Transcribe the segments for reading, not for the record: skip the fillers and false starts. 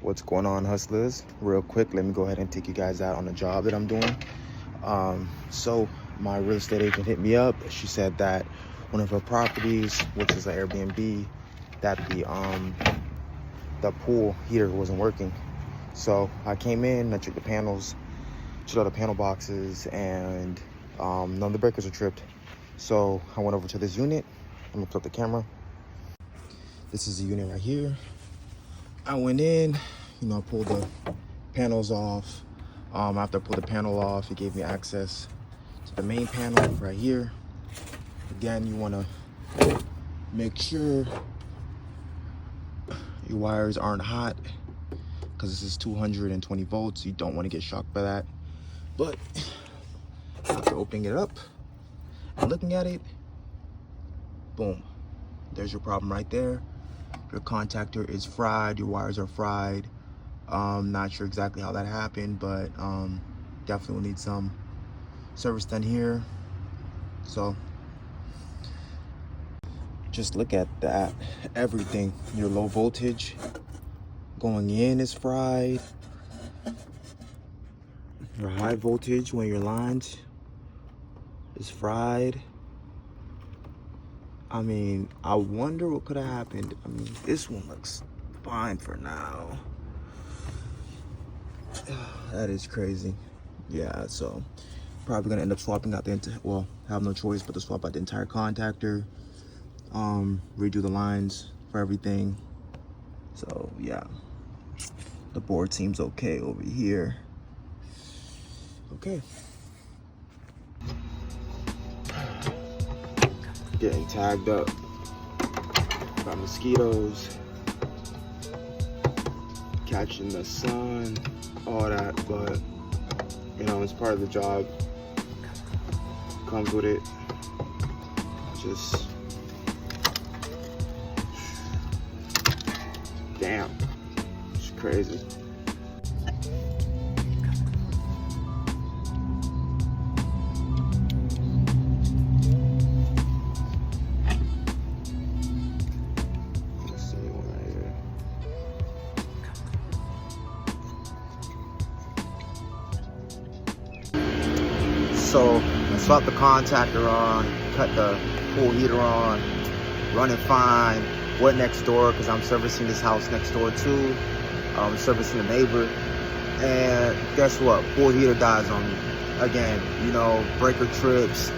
What's going on, hustlers? Real quick, let me go ahead and take you guys out on a job that I'm doing. So my real estate agent hit me up. She said that one of her properties, which is an Airbnb, that the pool heater wasn't working. So I came in, I checked the panels, checked out the panel boxes, and none of the breakers are tripped. So I went over to this unit. I'm gonna put up the camera. This is the unit right here. I went in, I pulled the panels off. After I pulled the panel off, it gave me access to the main panel right here. Again, you want to make sure your wires aren't hot because this is 220 volts. You don't want to get shocked by that. But after opening it up and looking at it, boom, there's your problem right there. Your contactor is fried, your wires are fried. Not sure exactly how that happened, but definitely will need some service done here. So just look at that. Everything, your low voltage going in is fried. Your high voltage when your lines is fried. I mean, I wonder what could have happened. I mean, this one looks fine for now. That is crazy. Yeah, so probably gonna end up swapping out the have no choice but to swap out the entire contactor, redo the lines for everything. So yeah, the board seems okay over here. Okay. Getting tagged up by mosquitoes, catching the sun, all that, but it's part of the job. Comes with it. Just damn, it's crazy. So I swapped the contactor on, cut the pool heater on, running fine. Went next door because I'm servicing this house next door too. Servicing the neighbor. And guess what? Pool heater dies on me. Again, breaker trips.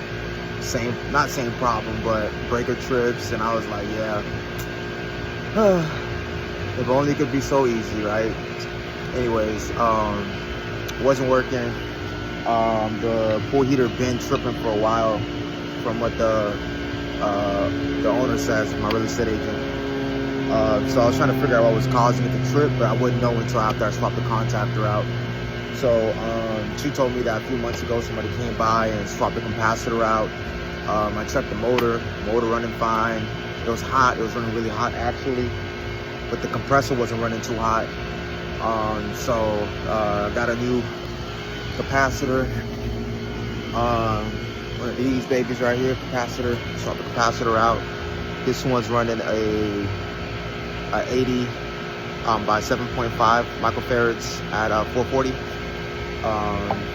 Not same problem, but breaker trips. And I was like, yeah. If only it could be so easy, right? Anyways, wasn't working. The pool heater been tripping for a while, from what the owner says, my real estate agent. So I was trying to figure out what was causing it to trip, but I wouldn't know until after I swapped the contactor out. So she told me that a few months ago somebody came by and swapped the capacitor out. I checked the motor running fine. It was hot, it was running really hot actually, but the compressor wasn't running too hot. So got a new capacitor, one of these babies right here, capacitor. Swap the capacitor out. This one's running a 80 by 7.5 microfarads at 440.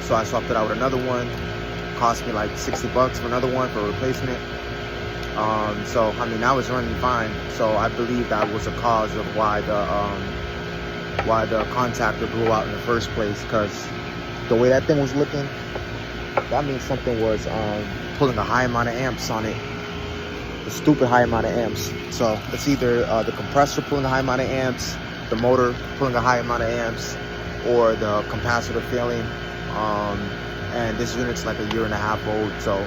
So I swapped it out with another one. Cost me like $60 for another one for a replacement. So I mean, now it's running fine. So I believe that was a cause of why the contactor blew out in the first place, because the way that thing was looking, that means something was pulling a high amount of amps on it. A stupid high amount of amps. So it's either the compressor pulling a high amount of amps, the motor pulling a high amount of amps, or the capacitor failing. And this unit's like 1.5 years old, so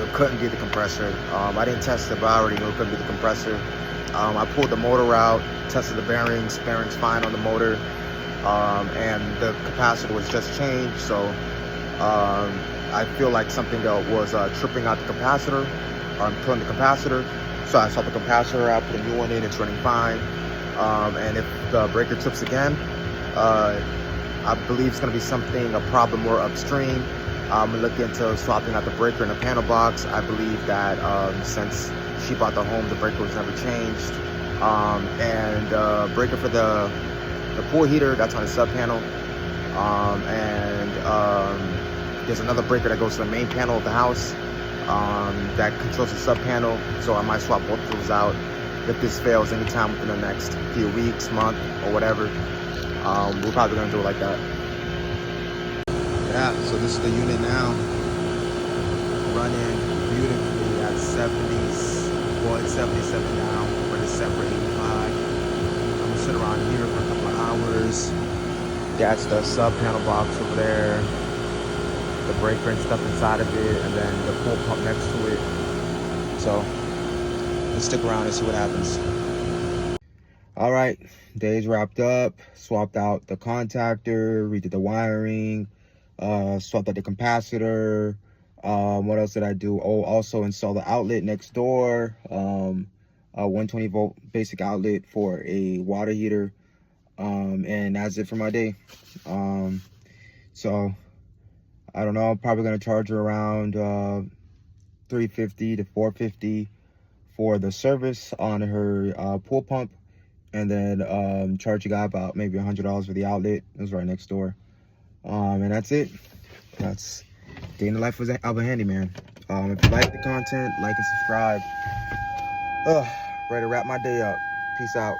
it couldn't be the compressor. I didn't test it, but I already knew it couldn't be the compressor. I pulled the motor out, tested the bearings fine on the motor. And the capacitor was just changed, so I feel like something that was tripping out the capacitor, or I'm pulling the capacitor. So I swapped the capacitor out, put a new one in, it's running fine. And if the breaker trips again, I believe it's gonna be a problem more upstream. I'm gonna look into swapping out the breaker in the panel box. I believe that since she bought the home, the breaker was never changed. And the breaker for the the pool heater, that's on the sub panel. There's another breaker that goes to the main panel of the house that controls the sub panel. So I might swap both of those out if this fails anytime within the next few weeks, month, or whatever. We're probably gonna do it like that. Yeah, so this is the unit now, running beautifully at 70s. Well, it's 77 now, but it's set for 85. I'm gonna sit around here for a couple of hours. That's the sub panel box over there, the breaker and stuff inside of it, and then the pool pump next to it. So let's stick around and see what happens. All right, day's wrapped up. Swapped out the contactor, redid the wiring, swapped out the capacitor. What else did I do? Oh, also install the outlet next door, a 120 volt basic outlet for a water heater. And that's it for my day. So I don't know, I'm probably gonna charge her around $350 to $450 for the service on her pool pump, and then charge a guy about maybe $100 for the outlet. It was right next door. And that's it. That's day in the life of a handyman. If you like the content, like and subscribe. Ready to wrap my day up. Peace out.